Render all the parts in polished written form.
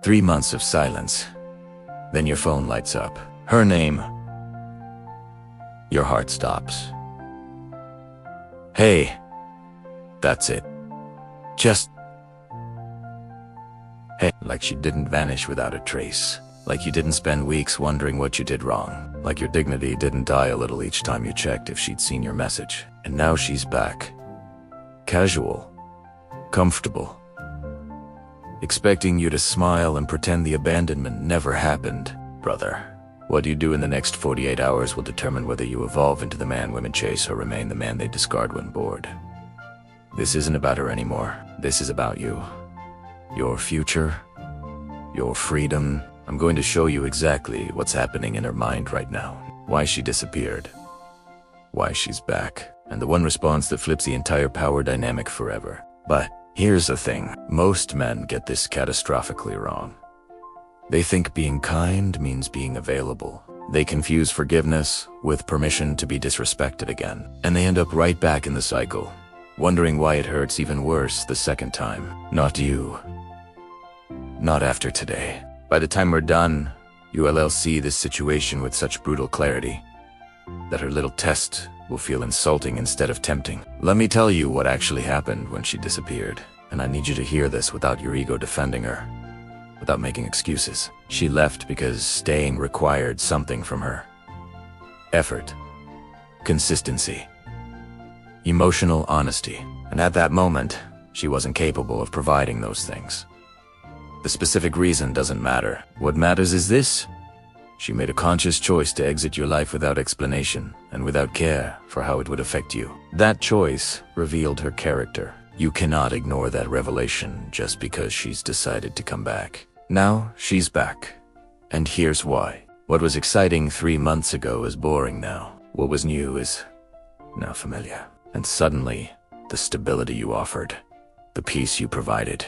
3 months of silence. Then your phone lights up. Her name. Your heart stops. Hey. That's it. Just. Hey. Like she didn't vanish without a trace. Like you didn't spend weeks wondering what you did wrong. Like your dignity didn't die a little each time you checked if she'd seen your message. And now she's back. Casual. Comfortable. Expecting you to smile and pretend the abandonment never happened. Brother, what you do in the next 48 hours will determine whether you evolve into the man women chase or remain the man they discard when bored. This isn't about her anymore. This is about you. Your future. Your freedom. I'm going to show you exactly what's happening in her mind right now. Why she disappeared. Why she's back. And the one response that flips the entire power dynamic forever. But here's the thing. Most men get this catastrophically wrong. They think being kind means being available. They confuse forgiveness with permission to be disrespected again. And they end up right back in the cycle, wondering why it hurts even worse the second time. Not you. Not after today. By the time we're done, you'll see this situation with such brutal clarity that her little test will feel insulting instead of tempting. Let me tell you what actually happened when she disappeared. And I need you to hear this without your ego defending her, without making excuses. She left because staying required something from her. Effort. Consistency. Emotional honesty. And at that moment, she wasn't capable of providing those things. The specific reason doesn't matter. What matters is this. She made a conscious choice to exit your life without explanation and without care for how it would affect you. That choice revealed her character. You cannot ignore that revelation just because she's decided to come back. Now, she's back. And here's why. What was exciting 3 months ago is boring now. What was new is now familiar. And suddenly, the stability you offered, the peace you provided,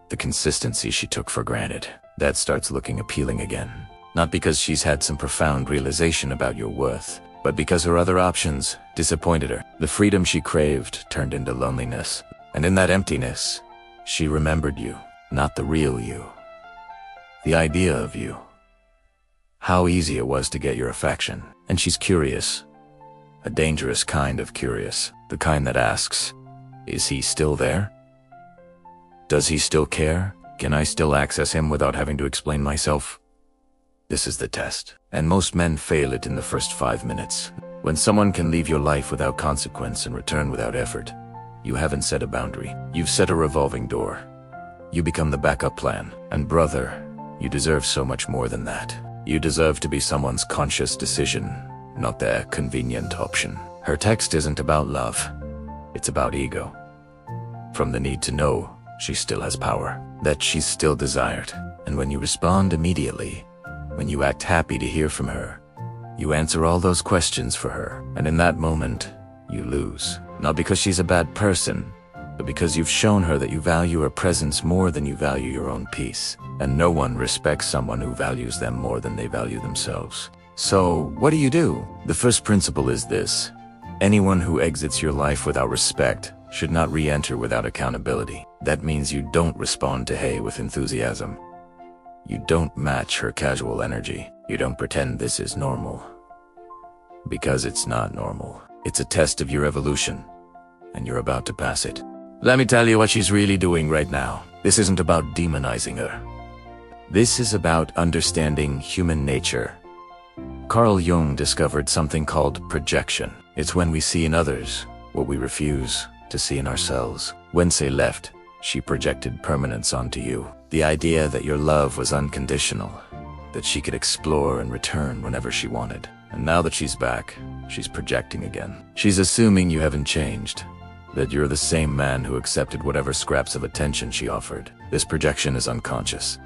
the consistency she took for granted, that starts looking appealing again. Not because she's had some profound realization about your worth, but because her other options disappointed her. The freedom she craved turned into loneliness. And in that emptiness, she remembered you, not the real you. The idea of you. How easy it was to get your affection. And she's curious. A dangerous kind of curious. The kind that asks, is he still there? Does he still care? Can I still access him without having to explain myself? This is the test. And most men fail it in the first 5 minutes. When someone can leave your life without consequence and return without effort, you haven't set a boundary. You've set a revolving door. You become the backup plan. And brother, you deserve so much more than that. You deserve to be someone's conscious decision, not their convenient option. Her text isn't about love. It's about ego. From the need to know she still has power, that she's still desired. And when you respond immediately, when you act happy to hear from her, you answer all those questions for her. And in that moment, you lose. Not because she's a bad person, but because you've shown her that you value her presence more than you value your own peace. And no one respects someone who values them more than they value themselves. So, what do? The first principle is this. Anyone who exits your life without respect should not re-enter without accountability. That means you don't respond to hey with enthusiasm. You don't match her casual energy. You don't pretend this is normal. Because it's not normal. It's a test of your evolution, and you're about to pass it. Let me tell you what she's really doing right now. This isn't about demonizing her. This is about understanding human nature. Carl Jung discovered something called projection. It's when we see in others what we refuse to see in ourselves. When she left, she projected permanence onto you. The idea that your love was unconditional, that she could explore and return whenever she wanted. And now that she's back, she's projecting again. She's assuming you haven't changed, that you're the same man who accepted whatever scraps of attention she offered. This projection is unconscious.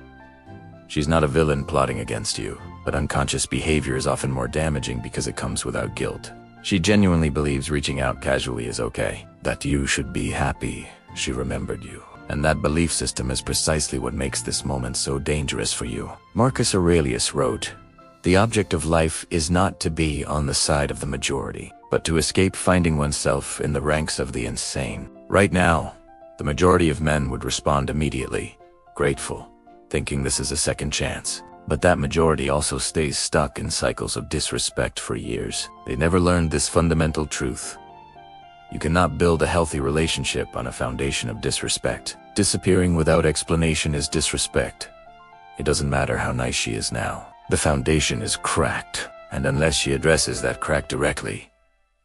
She's not a villain plotting against you, but unconscious behavior is often more damaging because it comes without guilt. She genuinely believes reaching out casually is okay, that you should be happy she remembered you. And that belief system is precisely what makes this moment so dangerous for you. Marcus Aurelius wrote, "The object of life is not to be on the side of the majority, but to escape finding oneself in the ranks of the insane." Right now, the majority of men would respond immediately, grateful, thinking this is a second chance. But that majority also stays stuck in cycles of disrespect for years. They never learned this fundamental truth. You cannot build a healthy relationship on a foundation of disrespect. Disappearing without explanation is disrespect. It doesn't matter how nice she is now. The foundation is cracked, and unless she addresses that crack directly,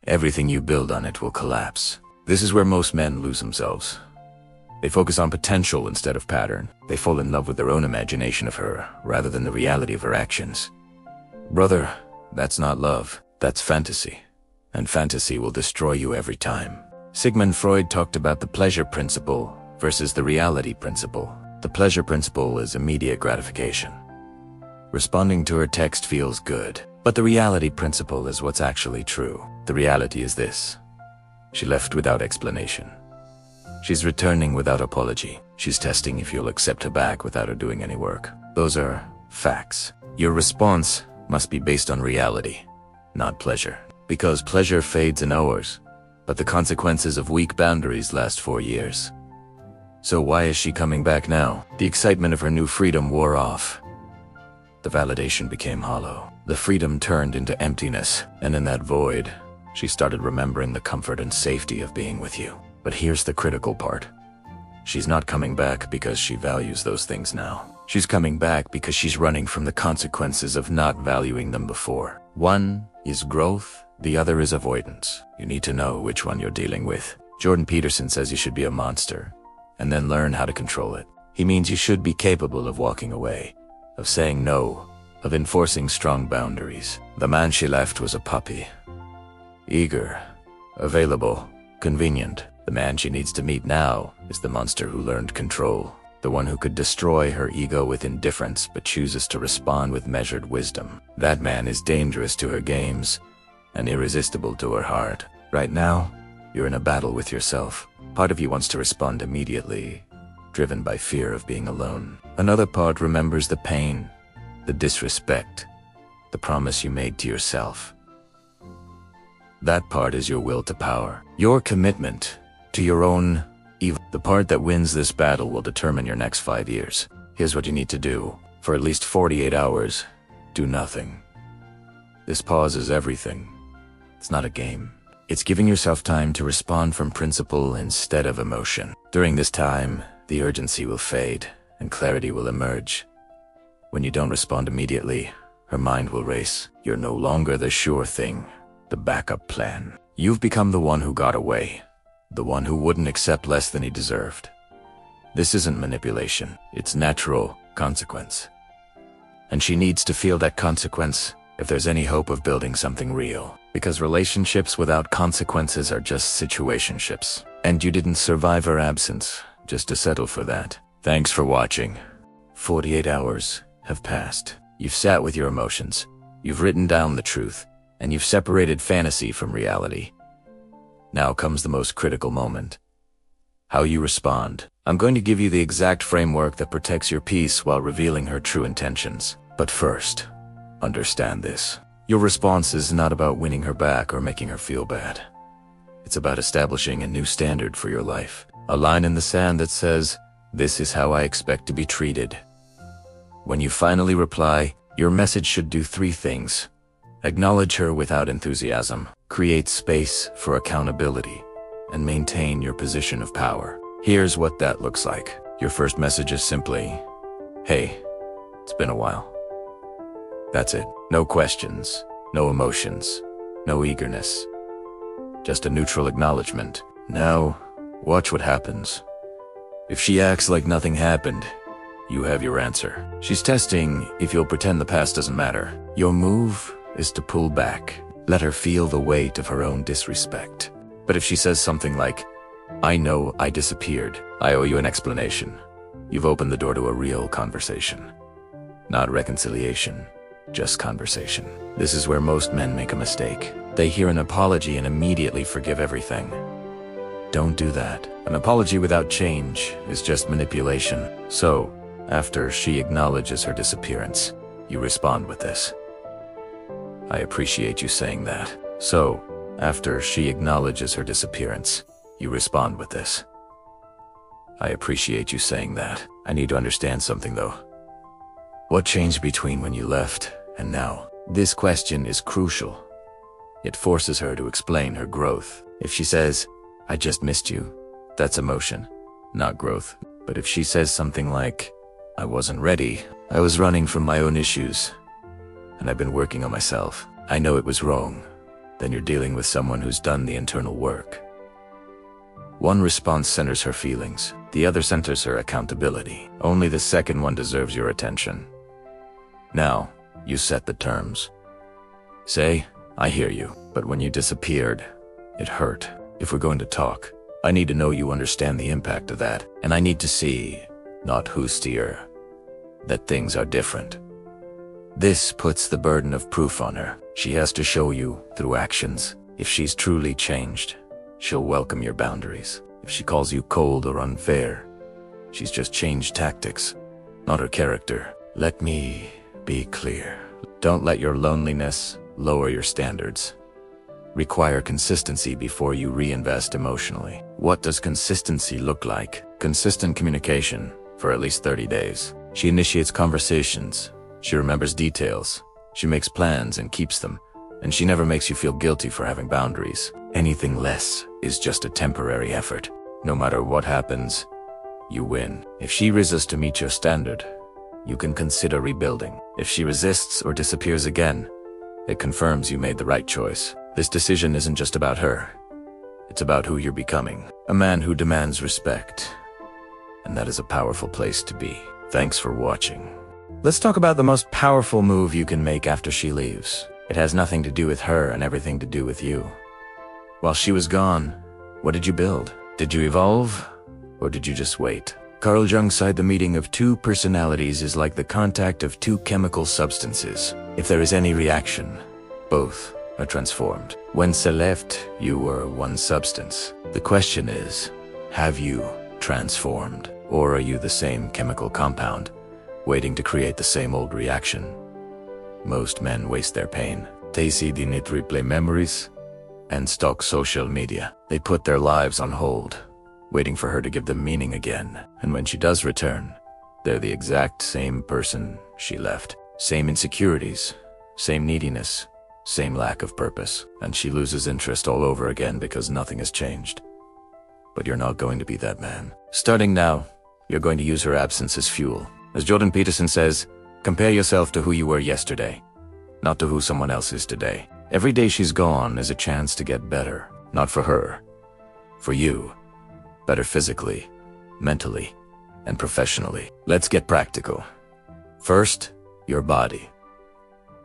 everything you build on it will collapse. This is where most men lose themselves. They focus on potential instead of pattern. They fall in love with their own imagination of her, rather than the reality of her actions. Brother, that's not love. That's fantasy. And fantasy will destroy you every time. Sigmund Freud talked about the pleasure principle versus the reality principle. The pleasure principle is immediate gratification. Responding to her text feels good. But the reality principle is what's actually true. The reality is this: she left without explanation. She's returning without apology. She's testing if you'll accept her back without her doing any work. Those are facts. Your response must be based on reality, not pleasure. Because pleasure fades in hours, but the consequences of weak boundaries last 4 years. So why is she coming back now? The excitement of her new freedom wore off. The validation became hollow. The freedom turned into emptiness, and in that void, she started remembering the comfort and safety of being with you. But here's the critical part. She's not coming back because she values those things now. She's coming back because she's running from the consequences of not valuing them before. One is growth, the other is avoidance. You need to know which one you're dealing with. Jordan Peterson says you should be a monster, and then learn how to control it. He means you should be capable of walking away, of saying no, of enforcing strong boundaries. The man she left was a puppy. Eager, available, convenient. The man she needs to meet now is the monster who learned control. The one who could destroy her ego with indifference but chooses to respond with measured wisdom. That man is dangerous to her games and irresistible to her heart. Right now, you're in a battle with yourself. Part of you wants to respond immediately, driven by fear of being alone. Another part remembers the pain, the disrespect, the promise you made to yourself. That part is your will to power, your commitment to your own evil. The part that wins this battle will determine your next 5 years. Here's what you need to do. For at least 48 hours, do nothing. This pause is everything. It's not a game. It's giving yourself time to respond from principle instead of emotion. During this time, the urgency will fade and clarity will emerge. When you don't respond immediately, her mind will race. You're no longer the sure thing, the backup plan. You've become the one who got away, the one who wouldn't accept less than he deserved. This isn't manipulation, it's natural consequence. And she needs to feel that consequence if there's any hope of building something real. Because relationships without consequences are just situationships. And you didn't survive her absence just to settle for that. Thanks for watching. 48 hours have passed. You've sat with your emotions, you've written down the truth, and you've separated fantasy from reality. Now comes the most critical moment. How you respond. I'm going to give you the exact framework that protects your peace while revealing her true intentions. But first, understand this. Your response is not about winning her back or making her feel bad. It's about establishing a new standard for your life. A line in the sand that says, "This is how I expect to be treated." When you finally reply, your message should do 3 things. Acknowledge her without enthusiasm, create space for accountability, and maintain your position of power. Here's what that looks like. Your first message is simply, "Hey, it's been a while." That's it. No questions, no emotions, no eagerness. Just a neutral acknowledgement. Now, watch what happens. If she acts like nothing happened, you have your answer. She's testing if you'll pretend the past doesn't matter. Your move is to pull back. Let her feel the weight of her own disrespect. But if she says something like, "I know I disappeared. I owe you an explanation," you've opened the door to a real conversation. Not reconciliation, just conversation. This is where most men make a mistake. They hear an apology and immediately forgive everything. Don't do that. An apology without change is just manipulation. So, after she acknowledges her disappearance, you respond with this. "I appreciate you saying that." So, after she acknowledges her disappearance, you respond with this. "I appreciate you saying that. I need to understand something though. What changed between when you left and now? This question is crucial. It forces her to explain her growth. If she says, "I just missed you," that's emotion, not growth. But if she says something like, "I wasn't ready, I was running from my own issues, and I've been working on myself. I know it was wrong," then you're dealing with someone who's done the internal work. One response centers her feelings, the other centers her accountability. Only the second one deserves your attention. Now, you set the terms. Say, "I hear you, but when you disappeared, it hurt. If we're going to talk, I need to know you understand the impact of that, and I need to see, not who's steer, that things are different." This puts the burden of proof on her. She has to show you through actions. If she's truly changed, she'll welcome your boundaries. If she calls you cold or unfair, she's just changed tactics, not her character. Let me be clear. Don't let your loneliness lower your standards. Require consistency before you reinvest emotionally. What does consistency look like? Consistent communication for at least 30 days. She initiates conversations. She remembers details. She makes plans and keeps them. And she never makes you feel guilty for having boundaries. Anything less is just a temporary effort. No matter what happens, you win. If she resists to meet your standard, you can consider rebuilding. If she resists or disappears again, it confirms you made the right choice. This decision isn't just about her. It's about who you're becoming. A man who demands respect. And that is a powerful place to be. Thanks for watching. Let's talk about the most powerful move you can make after she leaves. It has nothing to do with her and everything to do with you. While she was gone, what did you build? Did you evolve? Or did you just wait? Carl Jung said the meeting of two personalities is like the contact of two chemical substances. If there is any reaction, both are transformed. When she left, you were one substance. The question is, have you transformed? Or are you the same chemical compound, waiting to create the same old reaction? Most men waste their pain. They see the need replay memories and stalk social media. They put their lives on hold, waiting for her to give them meaning again. And when she does return, they're the exact same person she left. Same insecurities, same neediness, same lack of purpose. And she loses interest all over again because nothing has changed. But you're not going to be that man. Starting now, you're going to use her absence as fuel. As Jordan Peterson says, compare yourself to who you were yesterday, not to who someone else is today. Every day she's gone is a chance to get better. Not for her, for you. Better physically, mentally, and professionally. Let's get practical. First, your body.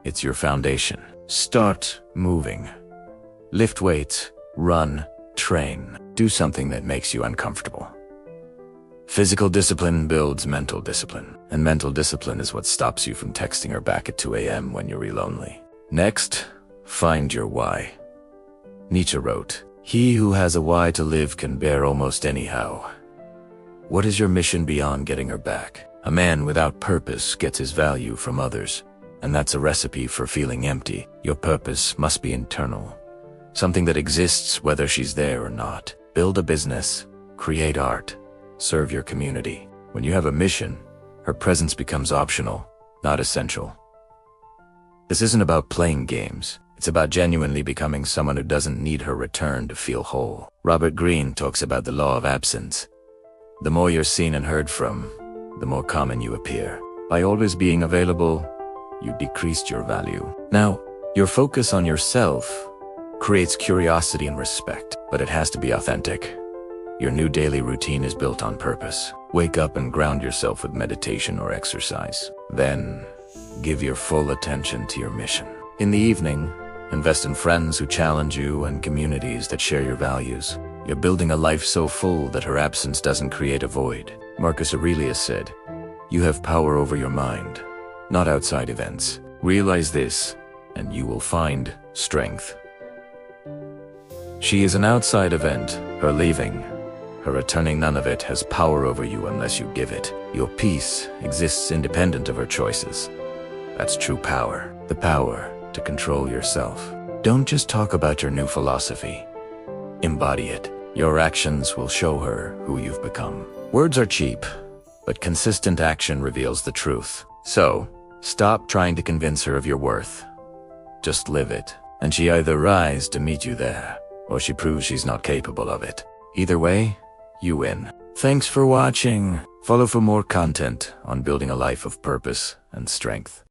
It's your foundation. Start moving. Lift weights, run, train. Do something that makes you uncomfortable. Physical discipline builds mental discipline, and mental discipline is what stops you from texting her back at 2 a.m. when you're lonely. Next, find your why. Nietzsche wrote, "He who has a why to live can bear almost anyhow." What is your mission beyond getting her back? A man without purpose gets his value from others, and that's a recipe for feeling empty. Your purpose must be internal, something that exists whether she's there or not. Build a business, create art, serve your community. When you have a mission, her presence becomes optional, not essential. This isn't about playing games. It's about genuinely becoming someone who doesn't need her return to feel whole. Robert Greene talks about the law of absence. The more you're seen and heard from, the more common you appear. By always being available, you decreased your value. Now, your focus on yourself creates curiosity and respect, but it has to be authentic. Your new daily routine is built on purpose. Wake up and ground yourself with meditation or exercise. Then, give your full attention to your mission. In the evening, invest in friends who challenge you and communities that share your values. You're building a life so full that her absence doesn't create a void. Marcus Aurelius said, "You have power over your mind, not outside events." Realize this, and you will find strength. She is an outside event. Her leaving, her returning, none of it has power over you unless you give it. Your peace exists independent of her choices. That's true power. The power to control yourself. Don't just talk about your new philosophy. Embody it. Your actions will show her who you've become. Words are cheap, but consistent action reveals the truth. So, Stop trying to convince her of your worth. Just live it, and she either rises to meet you there, or she proves she's not capable of it. Either way, you win. Thanks for watching. Follow for more content on building a life of purpose and strength.